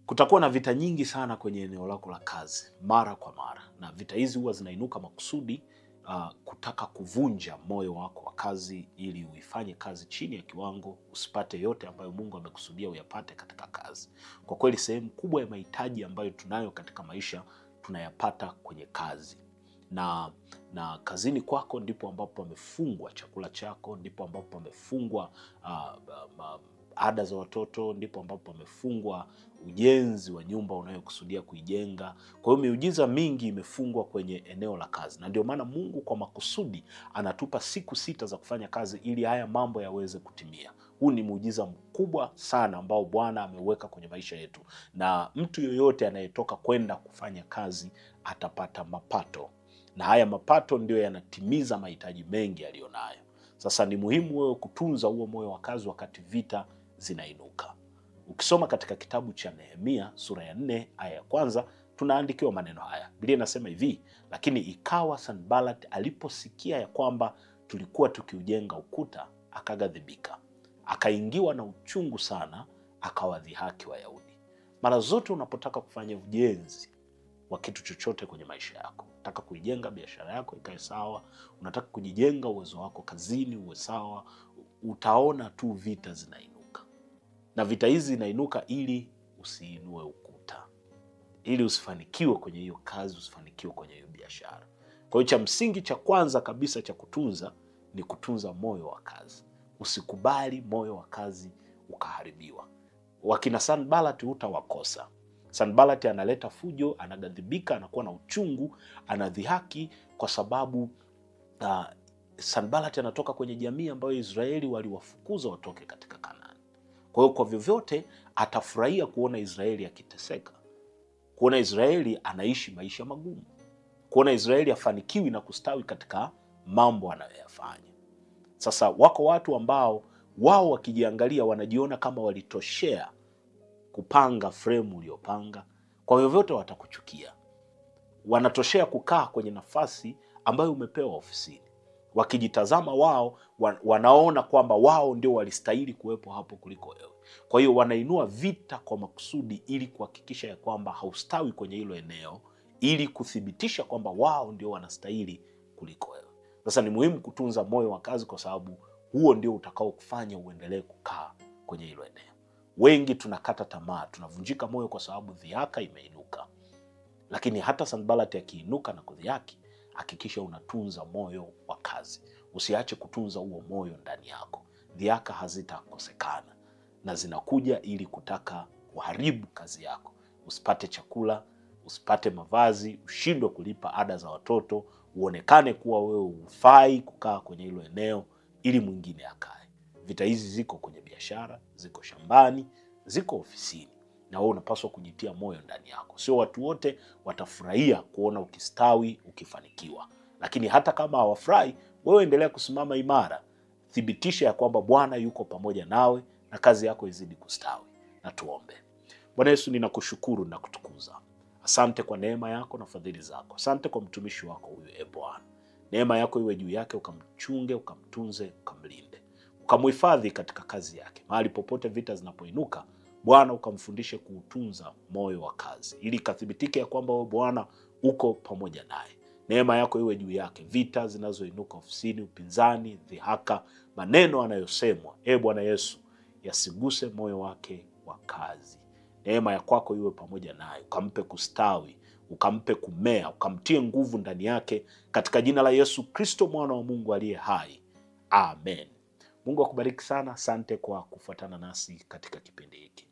Kutakuwa na vita nyingi sana kwenye eneo lako la kazi mara kwa mara, na vita hizi huwa zinainuka makusudi kutaka kuvunja moyo wako wa kazi ili uifanye kazi chini ya kiwango, usipate yote ambayo Mungu amekusudia uyapate katika kazi. Kwa kweli sehemu kubwa ya mahitaji ambayo tunayo katika maisha tunayapata kwenye kazi. Na kazini kwako ndipo ambapo pamefungwa chakula chako, ndipo ambapo pamefungwa ada za watoto, ndipo ambapo pamefungwa ujenzi wa nyumba unayokusudia kuijenga. Kwa hiyo miujiza mingi imefungwa kwenye eneo la kazi, na ndio maana Mungu kwa makusudi anatupa siku 6 za kufanya kazi ili haya mambo yaweze kutimia. Huu ni muujiza mkubwa sana ambao Bwana ameuweka kwenye maisha yetu, na mtu yoyote anayetoka kwenda kufanya kazi atapata mapato, na haya mapato ndio yanatimiza mahitaji mengi aliyonayo. Sasa ni muhimu wewe kutunza huo moyo wa kazi wakati vita zinainuka. Ukisoma katika kitabu cha Nehemia sura ya 4 aya ya 1 tunaandikiwa maneno haya. Biblia inasema hivi: lakini ikawa Sanballat aliposikia ya kwamba tulikuwa tukiujenga ukuta, akaghadhibika, akaingiwa na uchungu sana, akawadhihaki Wayahudi. Mara zote unapotaka kufanya ujenzi wa kitu chochote kwenye maisha yako, unataka kuijenga biashara yako ikae sawa, unataka kujijenga uwezo wako kazini uwe sawa, utaona tu vita zinainuka. Na vita hizi zinainuka ili usiinue ukuta, ili usifanikiwe kwenye hiyo kazi, usifanikiwe kwenye hiyo biashara. Kwa hiyo cha msingi cha kwanza kabisa cha kutunza ni kutunza moyo wa kazi. Usikubali moyo wa kazi ukaharibiwa. Wakina Sanballat hutawakosa. Sanballat analeta fujo, anaghadhibika, anakuwa na uchungu, anadhihaki kwa sababu Sanballat anatoka kwenye jamii ambayo Israeli waliwafukuza watoke katika Kanaani. Kwa hiyo kwa vyovyote atafurahia kuona Israeli akiteseka, kuona Israeli anaishi maisha magumu, kuona Israeli afanikiwi na kustawi katika mambo anayoyafanya. Sasa wako watu ambao wao wakijiangalia wanajiona kama walitoshea kupanga frame uliopanga, kwa vyovyote watakuchukia. Wanatoshea kukaa kwenye nafasi ambayo umepewa ofisini. Wakijitazama wao wanaona kwamba wao ndio walistahili kuwepo hapo kuliko wewe. Kwa hiyo wanainua vita kwa makusudi ili kuhakikisha ya kwamba haustawi kwenye hilo eneo, ili kuthibitisha kwamba wao ndio wanastahili kuliko wewe. Sasa ni muhimu kutunza moyo wa kazi, kwa sababu huo ndio utakao kufanya uendelee kukaa kwenye hilo eneo. Wengi tunakata tamaa, tunavunjika moyo kwa sababu dhihaka imeinuka. Lakini hata Sanballat akiinuka na kudhihaki, hakikisha unatunza moyo wa kazi. Usiache kutunza huo moyo ndani yako. Dhihaka hazitakosekana, na zinakuja ili kutaka kuharibu kazi yako. Usipate chakula, usipate mavazi, ushindwe kulipa ada za watoto, uonekane kuwa wewe hufai kukaa kwenye hilo eneo ili mwingine akae. Vita hizi ziko kwenye biashara, ziko shambani, ziko ofisini, na wewe unapaswa kujitia moyo ndani yako. Sio watu wote watafurahia kuona ukistawi, ukifanikiwa. Lakini hata kama hawafurahi, wewe endelea kusimama imara. Thibitisha ya kwamba Bwana yuko pamoja nawe na kazi yako izidi kustawi. Na tuombe. Bwana Yesu, ninakushukuru na kutukuza. Asante kwa neema yako na fadhili zako. Asante kwa mtumishi wako huyu, Bwana. Neema yako iwe juu yake, ukamchunge, ukamtunze, ukamlinde, ukamhifadhi katika kazi yake. Mahali popote vita zinapoinuka, Bwana ukamfundishe kuutunza moyo wa kazi, ili kathibitike ya kwamba wewe Bwana uko pamoja naye. Neema yako iwe juu yake. Vita zinazoinuka ofisini, upinzani, dhihaka, maneno anayosemwa, Bwana Yesu, yasiguse moyo wake wa kazi. Neema ya kwako iwe pamoja naye, ukampe kustawi, ukampe kumea, ukamtie nguvu ndani yake, katika jina la Yesu Kristo, mwana wa Mungu aliye hai. Amen. Mungu akubariki sana. Asante kwa kufuatana nasi katika kipindi hiki.